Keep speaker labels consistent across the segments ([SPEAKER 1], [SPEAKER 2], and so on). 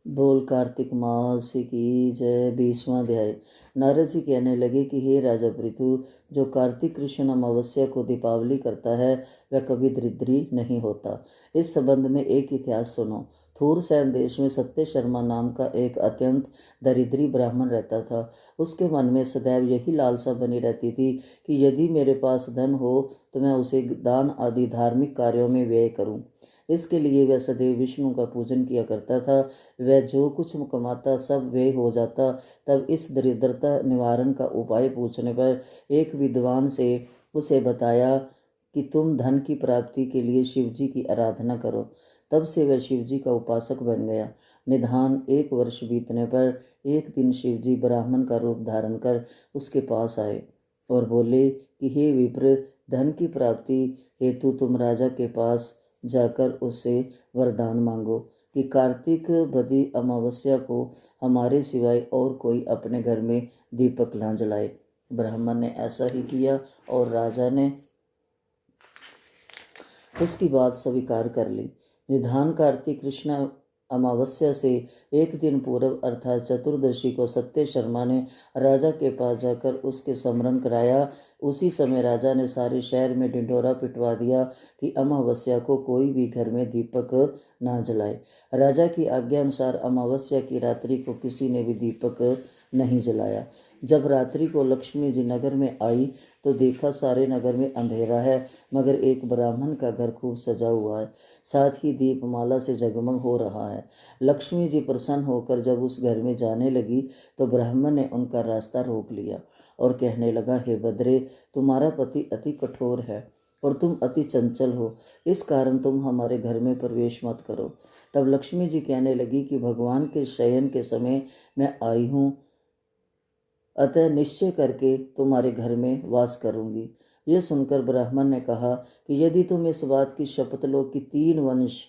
[SPEAKER 1] बोल कार्तिक मास की जय। 20वां अध्याय। नारद जी कहने लगे कि हे राजा पृथु, जो कार्तिक कृष्ण अमावस्या को दीपावली करता है वह कभी दरिद्री नहीं होता। इस संबंध में एक इतिहास सुनो। थूरसेन देश में सत्य शर्मा नाम का एक अत्यंत दरिद्री ब्राह्मण रहता था। उसके मन में सदैव यही लालसा बनी रहती थी कि यदि मेरे पास धन हो तो मैं उसे दान आदि धार्मिक कार्यों में व्यय करूं। इसके लिए वह सदैव विष्णु का पूजन किया करता था। वह जो कुछ कमाता सब व्यय हो जाता। तब इस दरिद्रता निवारण का उपाय पूछने पर एक विद्वान से उसे बताया कि तुम धन की प्राप्ति के लिए शिवजी की आराधना करो। तब से वह शिवजी का उपासक बन गया। निधान 1 वर्ष बीतने पर एक दिन शिवजी ब्राह्मण का रूप धारण कर उसके पास आए और बोले कि हे विप्र, धन की प्राप्ति हेतु तुम राजा के पास जाकर उससे वरदान मांगो कि कार्तिक बदी अमावस्या को हमारे सिवाय और कोई अपने घर में दीपक ना जलाए। ब्राह्मण ने ऐसा ही किया और राजा ने उसकी बात स्वीकार कर ली। निधान कार्तिक कृष्ण अमावस्या से एक दिन पूर्व अर्थात चतुर्दशी को सत्य शर्मा ने राजा के पास जाकर उसके स्मरण कराया। उसी समय राजा ने सारे शहर में ढिंढोरा पिटवा दिया कि अमावस्या को कोई भी घर में दीपक ना जलाए। राजा की आज्ञा अनुसार अमावस्या की रात्रि को किसी ने भी दीपक नहीं जलाया। जब रात्रि को लक्ष्मी जी नगर में आई तो देखा सारे नगर में अंधेरा है, मगर एक ब्राह्मण का घर खूब सजा हुआ है, साथ ही दीपमाला से जगमग हो रहा है। लक्ष्मी जी प्रसन्न होकर जब उस घर में जाने लगी तो ब्राह्मण ने उनका रास्ता रोक लिया और कहने लगा, हे बद्रे, तुम्हारा पति अति कठोर है और तुम अति चंचल हो, इस कारण तुम हमारे घर में प्रवेश मत करो। तब लक्ष्मी जी कहने लगी कि भगवान के शयन के समय मैं आई हूँ, अतः निश्चय करके तुम्हारे घर में वास करूंगी। यह सुनकर ब्राह्मण ने कहा कि यदि तुम इस बात की शपथ लो कि 3 वर्ष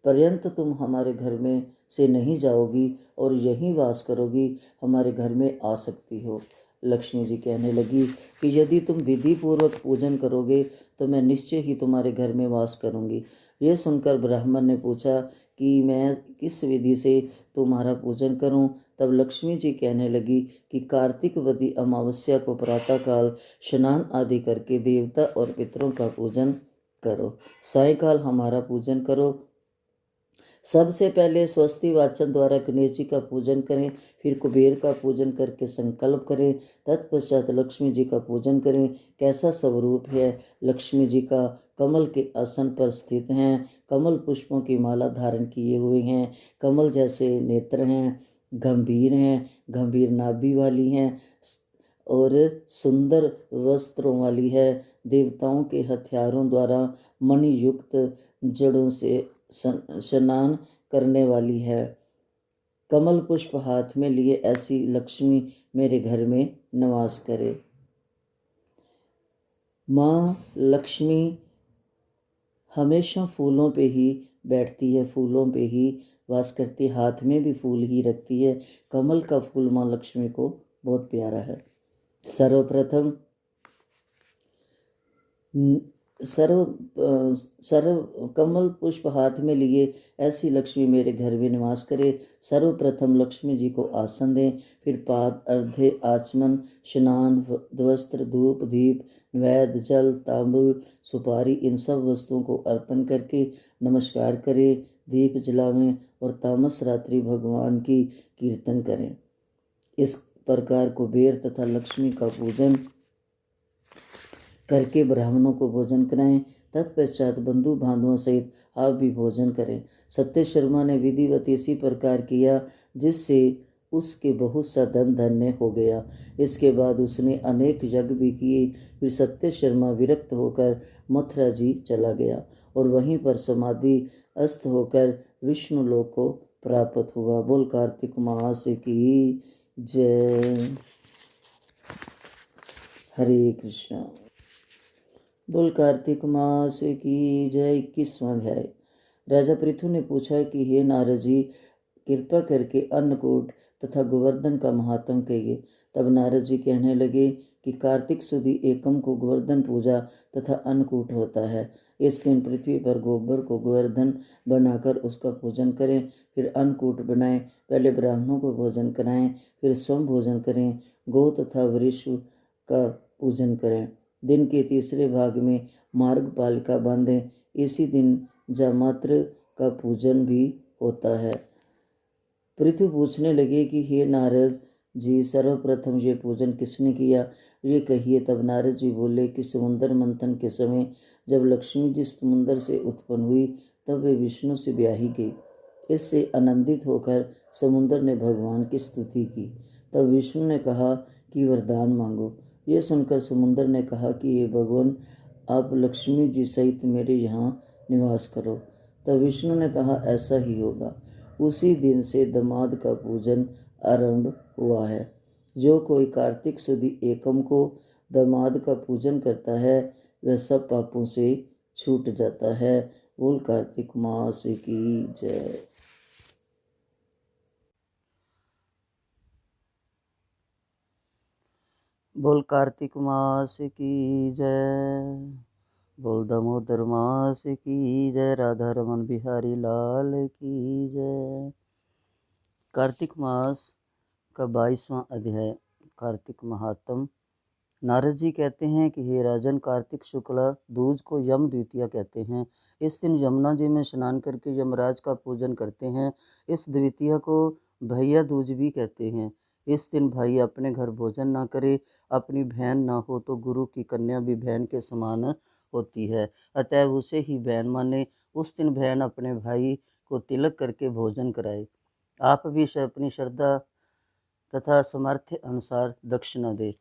[SPEAKER 1] पर्यंत तुम हमारे घर में से नहीं जाओगी और यहीं वास करोगी, हमारे घर में आ सकती हो। लक्ष्मी जी कहने लगी कि यदि तुम विधि पूर्वक पूजन करोगे तो मैं निश्चय ही तुम्हारे घर में वास करूंगी। यह सुनकर ब्राह्मण ने पूछा कि मैं किस विधि से तुम्हारा पूजन करूं। तब लक्ष्मी जी कहने लगी कि कार्तिक वदी अमावस्या को प्रातःकाल स्नान आदि करके देवता और पितरों का पूजन करो, सायंकाल हमारा पूजन करो। सबसे पहले स्वस्ति वाचन द्वारा गणेश जी का पूजन करें, फिर कुबेर का पूजन करके संकल्प करें, तत्पश्चात लक्ष्मी जी का पूजन करें। कैसा स्वरूप है? लक्ष्मी जी का कमल के आसन पर स्थित हैं, कमल पुष्पों की माला धारण किए हुए हैं, कमल जैसे नेत्र हैं, गंभीर नाभि वाली हैं और सुंदर वस्त्रों वाली है। देवताओं के हथियारों द्वारा मणि युक्त जड़ों से स्नान करने वाली है। कमल पुष्प हाथ में लिए ऐसी लक्ष्मी मेरे घर में निवास करे। माँ लक्ष्मी हमेशा फूलों पे ही बैठती है, फूलों पे ही वास करती है, हाथ में भी फूल ही रखती है। कमल का फूल माँ लक्ष्मी को बहुत प्यारा है। सर्वप्रथम सर्व कमल पुष्प हाथ में लिए ऐसी लक्ष्मी मेरे घर में निवास करे। सर्वप्रथम लक्ष्मी जी को आसन दें, फिर पाद अर्घ्य आचमन स्नान वस्त्र धूप दीप नैवेद्य जल तांबुल सुपारी इन सब वस्तुओं को अर्पण करके नमस्कार करें, दीप जलावें और तामस रात्रि भगवान की कीर्तन करें। इस प्रकार कुबेर तथा लक्ष्मी का पूजन करके ब्राह्मणों को भोजन कराएं। तत्पश्चात बंधु बांधवों सहित आप भी भोजन करें। सत्य शर्मा ने विधिवत इसी प्रकार किया, जिससे उसके बहुत सा धन धन्य हो गया। इसके बाद उसने अनेक यज्ञ भी किए। फिर सत्य शर्मा विरक्त होकर मथुरा जी चला गया और वहीं पर समाधि अस्त होकर विष्णु लोक को प्राप्त हुआ। बोल कार्तिक मास की जय। हरे कृष्णा। बोल कार्तिक मास की जय। 21वां अध्याय। राजा पृथु ने पूछा कि हे नारद जी, कृपा करके अन्नकूट तथा गोवर्धन का महात्म कहिए। तब नारद जी कहने लगे कि कार्तिक सुदी एकम को गोवर्धन पूजा तथा अन्नकूट होता है। इस दिन पृथ्वी पर गोबर को गोवर्धन बनाकर उसका पूजन करें, फिर अन्नकूट बनाएं। पहले ब्राह्मणों को भोजन कराएं, फिर स्वयं भोजन करें। गौ तथा वृक्ष का पूजन करें। दिन के तीसरे भाग में मार्गपालिका बांधें। इसी दिन जामात्र का पूजन भी होता है। पृथु पूछने लगे कि हे नारद जी, सर्वप्रथम ये पूजन किसने किया, ये कहिए। तब नारद जी बोले कि समुद्र मंथन के समय जब लक्ष्मी जी समुद्र से उत्पन्न हुई, तब वे विष्णु से ब्याही गई। इससे आनंदित होकर समुद्र ने भगवान की स्तुति की। तब विष्णु ने कहा कि वरदान मांगो। ये सुनकर समुद्र ने कहा कि ये भगवान, आप लक्ष्मी जी सहित मेरे यहाँ निवास करो। तब विष्णु ने कहा ऐसा ही होगा। उसी दिन से दामाद का पूजन आरंभ हुआ है। जो कोई कार्तिक सुदी एकम को दामाद का पूजन करता है, वह सब पापों से छूट जाता है। बोल कार्तिक मास की जय। बोल कार्तिक मास की जय। बोल दामोदर मास की जय। राधा रमन बिहारी लाल की जय। कार्तिक मास का 22वां अध्याय। कार्तिक महात्म। नारद जी कहते हैं कि हे राजन, कार्तिक शुक्ला दूज को यम द्वितीया कहते हैं। इस दिन यमुना जी में स्नान करके यमराज का पूजन करते हैं। इस द्वितीया को भैया दूज भी कहते हैं। इस दिन भाई अपने घर भोजन ना करे। अपनी बहन ना हो तो गुरु की कन्या भी बहन के समान होती है, अतः उसे ही बहन माने। उस दिन बहन अपने भाई को तिलक करके भोजन कराए। आप भी अपनी श्रद्धा तथा सामर्थ्य अनुसार दक्षिणा दे।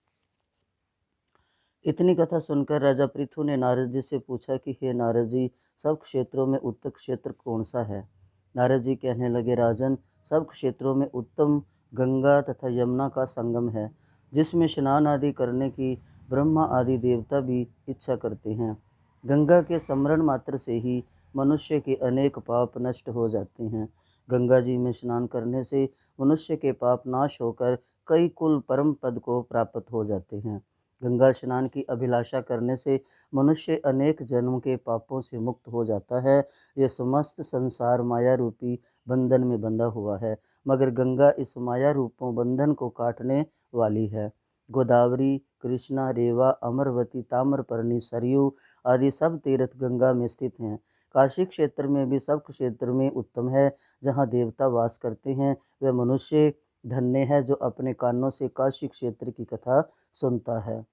[SPEAKER 1] इतनी कथा सुनकर राजा पृथु ने नारद जी से पूछा कि हे नारद जी, सब क्षेत्रों में उत्तम क्षेत्र कौन सा है। नारद जी कहने लगे, राजन, सब क्षेत्रों में उत्तम गंगा तथा यमुना का संगम है, जिसमें स्नान आदि करने की ब्रह्मा आदि देवता भी इच्छा करते हैं। गंगा के स्मरण मात्र से ही मनुष्य के अनेक पाप नष्ट हो जाते हैं। गंगा जी में स्नान करने से मनुष्य के पाप नाश होकर कई कुल परम पद को प्राप्त हो जाते हैं। गंगा स्नान की अभिलाषा करने से मनुष्य अनेक जन्म के पापों से मुक्त हो जाता है। ये समस्त संसार माया रूपी बंधन में बंधा हुआ है, मगर गंगा इस माया रूपों बंधन को काटने वाली है। गोदावरी, कृष्णा, रेवा, अमरवती, ताम्रपर्णी, सरयू आदि सब तीर्थ गंगा में स्थित हैं। काशी क्षेत्र में भी सब क्षेत्र में उत्तम है, जहाँ देवता वास करते हैं। वह मनुष्य धन्य है जो अपने कानों से काशी क्षेत्र की कथा सुनता है।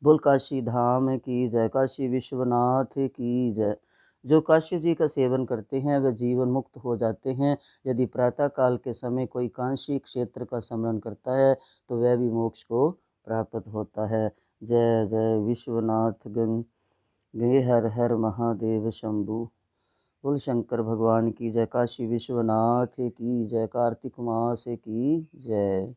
[SPEAKER 1] बोल काशी धाम की जय। काशी विश्वनाथ की जय। जो काशी जी का सेवन करते हैं वह जीवन मुक्त हो जाते हैं। यदि प्रातः काल के समय कोई काशी क्षेत्र का स्मरण करता है तो वह भी मोक्ष को प्राप्त होता है। जय जय विश्वनाथ गंगे हर हर महादेव शंभु। बोल शंकर भगवान की जय। काशी विश्वनाथ की जय। कार्तिक मास की जय।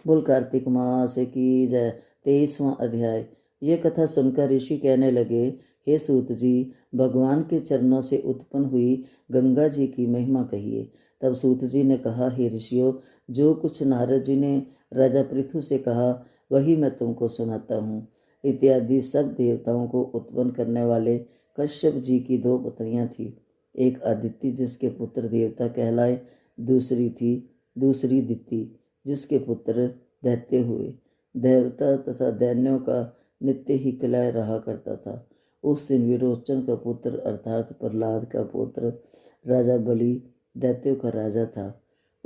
[SPEAKER 1] बोल कार्तिक मास की जय। 23वां अध्याय। ये कथा सुनकर ऋषि कहने लगे, हे सूत जी, भगवान के चरणों से उत्पन्न हुई गंगा जी की महिमा कहिए। तब सूत जी ने कहा, हे ऋषियों, जो कुछ नारद जी ने राजा पृथु से कहा वही मैं तुमको सुनाता हूँ। इत्यादि सब देवताओं को उत्पन्न करने वाले कश्यप जी की 2 पुत्रियां थी। एक अदिति जिसके पुत्र देवता कहलाए, दूसरी दिति जिसके पुत्र दैत्य हुए। देवता तथा दैन्यों का नित्य ही किलय रहा करता था। उस दिन विरोचन का पुत्र अर्थात प्रहलाद का पुत्र राजा बलि दैत्यों का राजा था।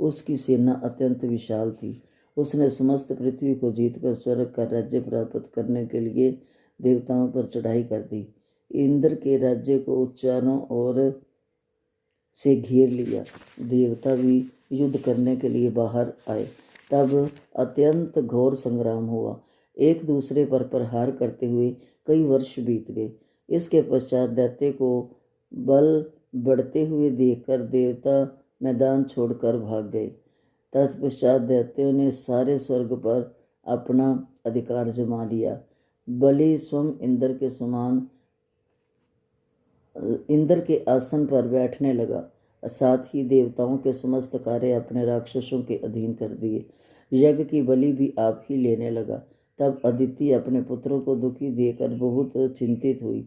[SPEAKER 1] उसकी सेना अत्यंत विशाल थी। उसने समस्त पृथ्वी को जीतकर स्वर्ग का राज्य प्राप्त करने के लिए देवताओं पर चढ़ाई कर दी। इंद्र के राज्य को चारों ओर से घेर लिया। देवता भी युद्ध करने के लिए बाहर आए। तब अत्यंत घोर संग्राम हुआ। एक दूसरे पर प्रहार करते हुए कई वर्ष बीत गए। इसके पश्चात दैत्य को बल बढ़ते हुए देखकर देवता मैदान छोड़कर भाग गए। तत्पश्चात दैत्यों ने सारे स्वर्ग पर अपना अधिकार जमा लिया। बलि स्वयं इंद्र के आसन पर बैठने लगा। साथ ही देवताओं के समस्त कार्य अपने राक्षसों के अधीन कर दिए। यज्ञ की बलि भी आप ही लेने लगा। तब अदिति अपने पुत्रों को दुखी देकर बहुत चिंतित हुई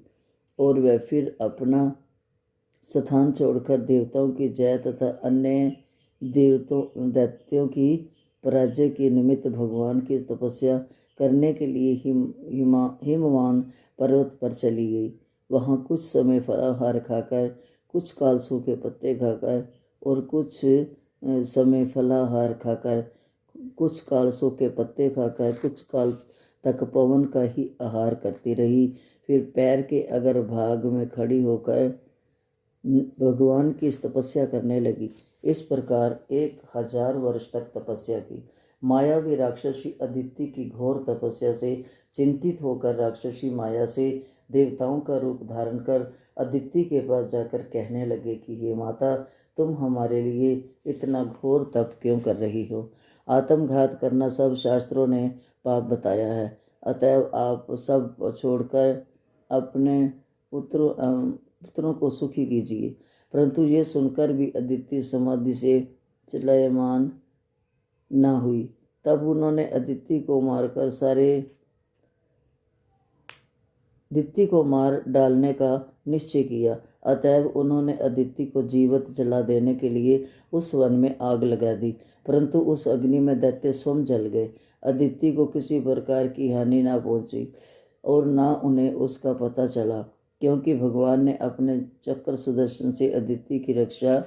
[SPEAKER 1] और वह फिर अपना स्थान छोड़कर देवताओं की जय तथा अन्य दैत्यों की पराजय के निमित्त भगवान की तपस्या करने के लिए हिमवान पर्वत पर चली गई। वहाँ कुछ समय फलाहार खाकर, कुछ काल सूखे पत्ते खाकर और कुछ समय फलाहार खाकर, कुछ काल सूखे पत्ते खाकर, कुछ काल तक पवन का ही आहार करती रही। फिर पैर के अगर भाग में खड़ी होकर भगवान की तपस्या करने लगी। इस प्रकार 1000 वर्ष तक तपस्या की। मायावी राक्षसी अदिति की घोर तपस्या से चिंतित होकर राक्षसी माया से देवताओं का रूप धारण कर अदिति के पास जाकर कहने लगे कि हे माता, तुम हमारे लिए इतना घोर तप क्यों कर रही हो? आत्मघात करना सब शास्त्रों ने पाप बताया है। अतएव आप सब छोड़कर अपने पुत्रों को सुखी कीजिए। परंतु ये सुनकर भी अदिति समाधि से चलायमान न हुई। तब उन्होंने अदिति को मार डालने का निश्चय किया। अतएव उन्होंने अदिति को जीवित जला देने के लिए उस वन में आग लगा दी, परंतु उस अग्नि में दैत्य स्वयं जल गए। अदिति को किसी प्रकार की हानि न पहुंची और न उन्हें उसका पता चला, क्योंकि भगवान ने अपने चक्र सुदर्शन से अदिति की रक्षा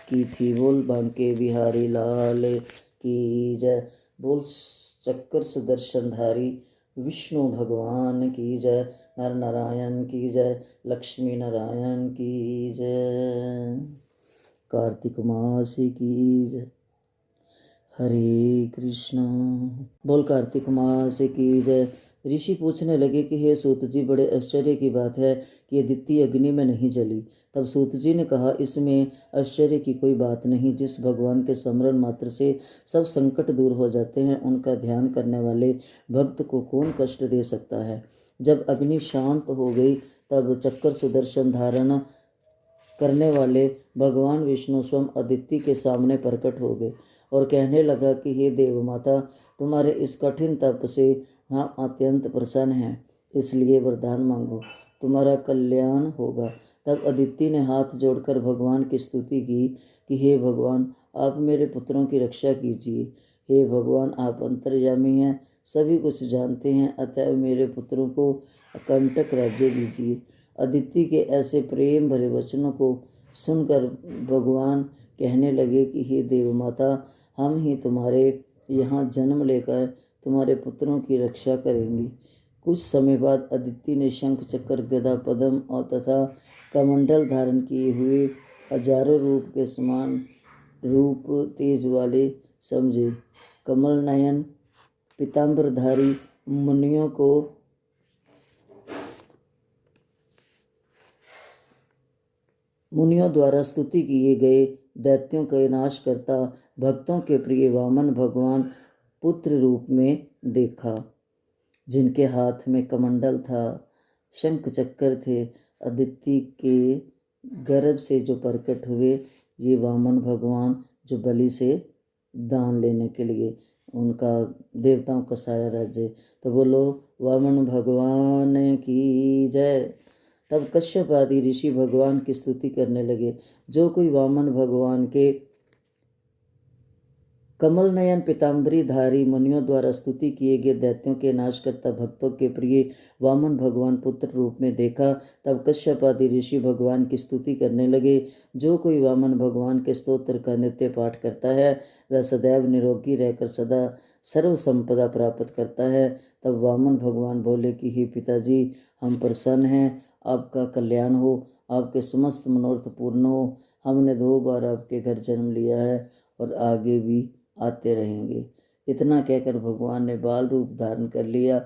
[SPEAKER 1] की थी। बोल बांके बिहारी लाल की जय। बोल चक्र सुदर्शनधारी विष्णु भगवान की जय। नर नारायण की जय। लक्ष्मी नारायण की जय। कार्तिक मास की जय। हरे कृष्णा। बोल कार्तिक मास की जय। ऋषि पूछने लगे कि हे सूत जी, बड़े आश्चर्य की बात है कि अदिति अग्नि में नहीं जली। तब सूत जी ने कहा, इसमें आश्चर्य की कोई बात नहीं। जिस भगवान के स्मरण मात्र से सब संकट दूर हो जाते हैं, उनका ध्यान करने वाले भक्त को कौन कष्ट दे सकता है। जब अग्नि शांत हो गई तब चक्र सुदर्शन धारण करने वाले भगवान विष्णु स्वयं अदिति के सामने प्रकट हो गए और कहने लगा कि हे देव माता, तुम्हारे इस कठिन तप से हम अत्यंत प्रसन्न हैं, इसलिए वरदान मांगो, तुम्हारा कल्याण होगा। तब अदिति ने हाथ जोड़कर भगवान की स्तुति की कि हे भगवान, आप मेरे पुत्रों की रक्षा कीजिए। हे भगवान, आप अंतर्यामी हैं, सभी कुछ जानते हैं, अतएव मेरे पुत्रों को अकंटक राज्य दीजिए। अदिति के ऐसे प्रेम भरे वचनों को सुनकर भगवान कहने लगे कि हे देव माता, हम ही तुम्हारे यहाँ जन्म लेकर तुम्हारे पुत्रों की रक्षा करेंगे। कुछ समय बाद अदिति ने शंख चक्र गदा पद्म और तथा कमंडल धारण किए हुए हजारों रूप के समान रूप तेज वाले समझे कमल नयन पीताम्बरधारी मुनियों द्वारा स्तुति किए गए दैत्यों के नाश करता भक्तों के प्रिय वामन भगवान पुत्र रूप में देखा, जिनके हाथ में कमंडल था, शंख चक्र थे। अदिति के गर्भ से जो प्रकट हुए ये वामन भगवान, जो बलि से दान लेने के लिए उनका देवताओं का सारा राज्य। तो बोलो वामन भगवान की जय। तब कश्यप आदि ऋषि भगवान की स्तुति करने लगे। जो कोई वामन भगवान के कमल नयन पीताम्बरी धारी मुनियों द्वारा स्तुति किए गए दैत्यों के नाश करता भक्तों के प्रिय वामन भगवान पुत्र रूप में देखा, तब कश्यप आदि ऋषि भगवान की स्तुति करने लगे। जो कोई वामन भगवान के स्तोत्र का नित्य पाठ करता है, वह सदैव निरोगी रहकर सदा सर्व संपदा प्राप्त करता है। तब वामन भगवान बोले कि हे पिताजी, हम प्रसन्न हैं, आपका कल्याण हो, आपके समस्त मनोरथ पूर्ण हो। हमने 2 बार आपके घर जन्म लिया है और आगे भी आते रहेंगे। इतना कहकर भगवान ने बाल रूप धारण कर लिया।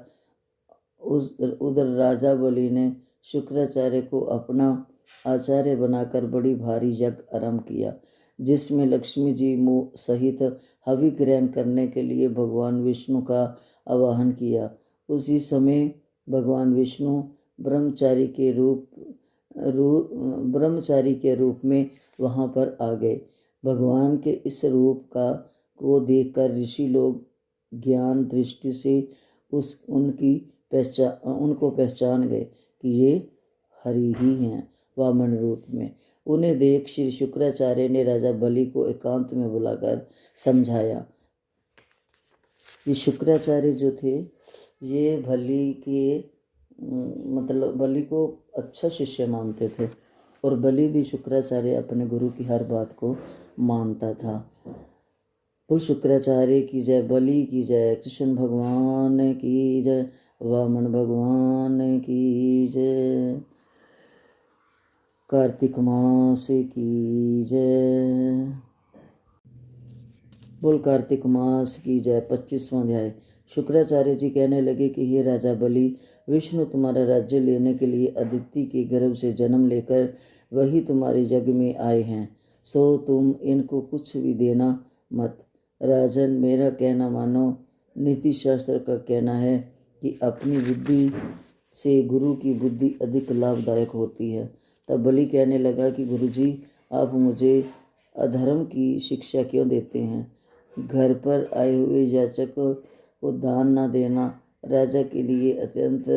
[SPEAKER 1] उधर राजा बलि ने शुक्राचार्य को अपना आचार्य बनाकर बड़ी भारी यज्ञ आरंभ किया, जिसमें लक्ष्मी जी सहित हवि ग्रहण करने के लिए भगवान विष्णु का आवाहन किया। उसी समय भगवान विष्णु ब्रह्मचारी के रूप में वहाँ पर आ गए। भगवान के इस रूप को देखकर ऋषि लोग ज्ञान दृष्टि से उनको पहचान गए कि ये हरि ही हैं वामन रूप में। उन्हें देख श्री शुक्राचार्य ने राजा बलि को एकांत में बुलाकर समझाया। ये शुक्राचार्य जो थे ये बलि को अच्छा शिष्य मानते थे और बलि भी शुक्राचार्य अपने गुरु की हर बात को मानता था। बोल शुक्राचार्य की जय, बलि की जय, कृष्ण भगवान की जय, वामन भगवान की जय, कार्तिक मास की जय। बोल कार्तिक मास की जय। 25वां अध्याय। शुक्राचार्य जी कहने लगे कि हे राजा बलि, विष्णु तुम्हारा राज्य लेने के लिए अदिति के गर्भ से जन्म लेकर वही तुम्हारे यज्ञ में आए हैं, सो तुम इनको कुछ भी देना मत। राजन, मेरा कहना मानो। नीति शास्त्र का कहना है कि अपनी बुद्धि से गुरु की बुद्धि अधिक लाभदायक होती है। तब बलि कहने लगा कि गुरुजी, आप मुझे अधर्म की शिक्षा क्यों देते हैं? घर पर आए हुए याचक को दान न देना राजा के लिए अत्यंत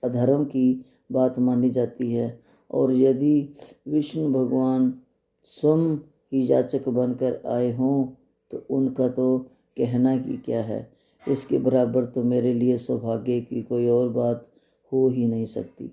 [SPEAKER 1] अधर्म की बात मानी जाती है, और यदि विष्णु भगवान स्वयं ही याचक बनकर आए हों तो उनका तो कहना ही क्या है। इसके बराबर तो मेरे लिए सौभाग्य की कोई और बात हो ही नहीं सकती।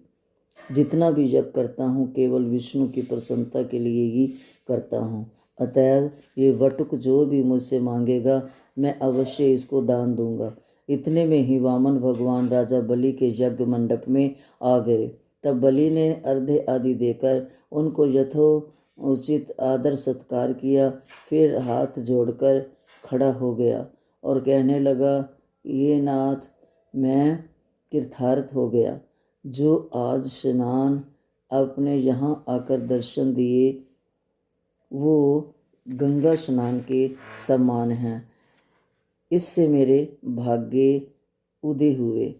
[SPEAKER 1] जितना भी यज्ञ करता हूँ केवल विष्णु की प्रसन्नता के लिए ही करता हूँ। अतएव ये वटुक जो भी मुझसे मांगेगा मैं अवश्य इसको दान दूंगा। इतने में ही वामन भगवान राजा बलि के यज्ञ मंडप में आ गए। तब बलि ने अर्घ्य आदि देकर उनको यथोचित आदर सत्कार किया। फिर हाथ जोड़कर खड़ा हो गया और कहने लगा, ये नाथ, मैं कृतार्थ हो गया। जो आज स्नान आपने यहाँ आकर दर्शन दिए वो गंगा स्नान के समान हैं। इससे मेरे भाग्य उदय हुए।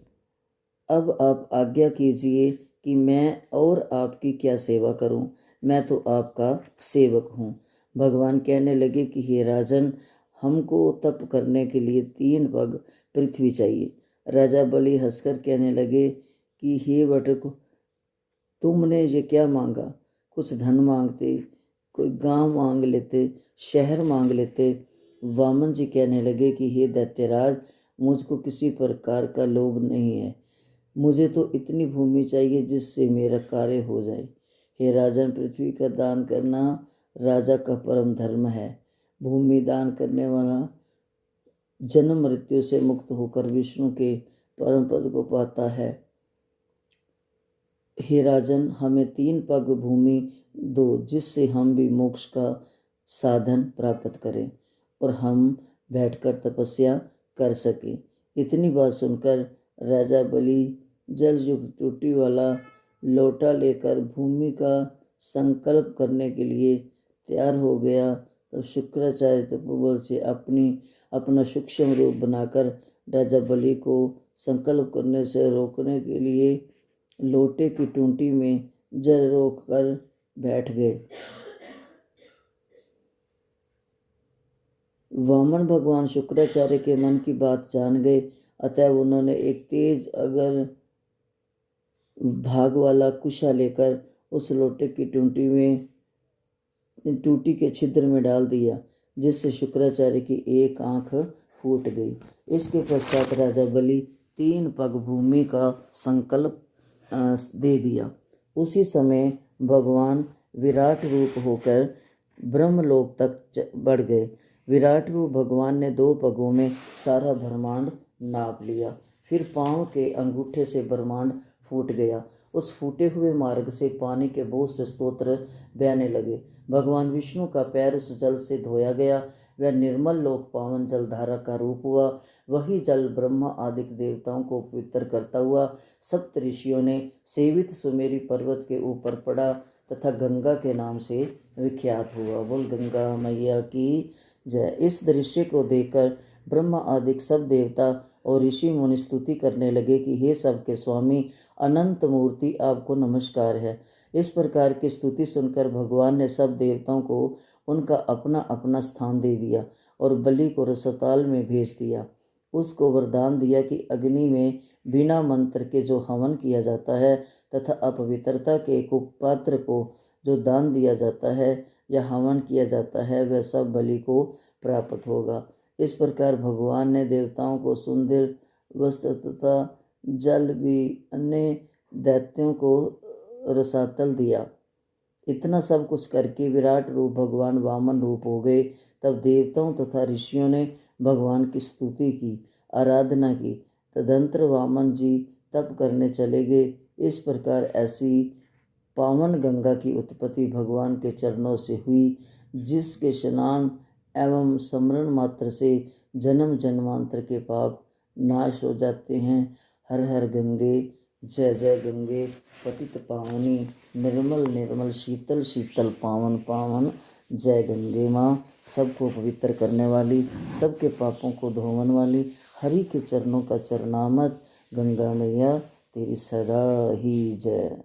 [SPEAKER 1] अब आप आज्ञा कीजिए कि मैं और आपकी क्या सेवा करूं? मैं तो आपका सेवक हूं। भगवान कहने लगे कि हे राजन, हमको तप करने के लिए 3 पग पृथ्वी चाहिए। राजा बलि हंसकर कहने लगे कि हे वटुक, तुमने ये क्या मांगा? कुछ धन मांगते, कोई गांव मांग लेते, शहर मांग लेते। वामन जी कहने लगे कि हे दैत्यराज, मुझको किसी प्रकार का लोभ नहीं है। मुझे तो इतनी भूमि चाहिए जिससे मेरा कार्य हो जाए। हे राजन, पृथ्वी का दान करना राजा का परम धर्म है। भूमि दान करने वाला जन्म मृत्यु से मुक्त होकर विष्णु के परम पद को पाता है। हे राजन, हमें 3 पग भूमि दो जिससे हम भी मोक्ष का साधन प्राप्त करें और हम बैठकर तपस्या कर सकें। इतनी बात सुनकर राजा बलि जल युक्त टूटी वाला लोटा लेकर भूमि का संकल्प करने के लिए तैयार हो गया। तब शुक्राचार्य तपोबल से अपना सूक्ष्म रूप बनाकर राजा बलि को संकल्प करने से रोकने के लिए लोटे की टूंटी में जल रोक कर बैठ गए। वामन भगवान शुक्राचार्य के मन की बात जान गए। अतः उन्होंने एक तेज अगर भाग वाला कुशा लेकर उस लोटे की टूटी के छिद्र में डाल दिया, जिससे शुक्राचार्य की एक आंख फूट गई। इसके पश्चात राजा बलि 3 पग भूमि का संकल्प दे दिया। उसी समय भगवान विराट रूप होकर ब्रह्मलोक तक बढ़ गए। विराट रूप भगवान ने 2 पगों में सारा ब्रह्मांड नाप लिया। फिर पांव के अंगूठे से ब्रह्मांड फूट गया। उस फूटे हुए मार्ग से पानी के बहुत से स्तोत्र बहने लगे। भगवान विष्णु का पैर उस जल से धोया गया। वह निर्मल लोक पावन जलधारा का रूप हुआ। वही जल ब्रह्मा आदि देवताओं को पवित्र करता हुआ सप्त ऋषियों ने सेवित सुमेरी पर्वत के ऊपर पड़ा तथा गंगा के नाम से विख्यात हुआ। बोल गंगा मैया की जय। इस दृश्य को देखकर ब्रह्मा आदि सब देवता और ऋषि मुनि स्तुति करने लगे कि हे सबके स्वामी अनंत मूर्ति, आपको नमस्कार है। इस प्रकार की स्तुति सुनकर भगवान ने सब देवताओं को उनका अपना अपना स्थान दे दिया और बलि को रसताल में भेज दिया। उसको वरदान दिया कि अग्नि में बिना मंत्र के जो हवन किया जाता है तथा अपवित्रता के कुपात्र को जो दान दिया जाता है या हवन किया जाता है वह सब बलि को प्राप्त होगा। इस प्रकार भगवान ने देवताओं को सुंदर वस्त्र तथा जल भी अन्य दैत्यों को रसातल दिया। इतना सब कुछ करके विराट रूप भगवान वामन रूप हो गए। तब देवताओं तथा ऋषियों ने भगवान की स्तुति की, आराधना की। तदंतर वामन जी तप करने चले गए। इस प्रकार ऐसी पावन गंगा की उत्पत्ति भगवान के चरणों से हुई, जिसके स्नान एवं स्मरण मात्र से जन्म जन्मांतर के पाप नाश हो जाते हैं। हर हर गंगे, जय जय गंगे, पतित पावनी, निर्मल निर्मल, शीतल शीतल, पावन पावन, जय गंगे माँ। सबको पवित्र करने वाली, सबके पापों को धोवन वाली, हरि के चरणों का चरणामृत, गंगा मैया तेरी सदा ही जय।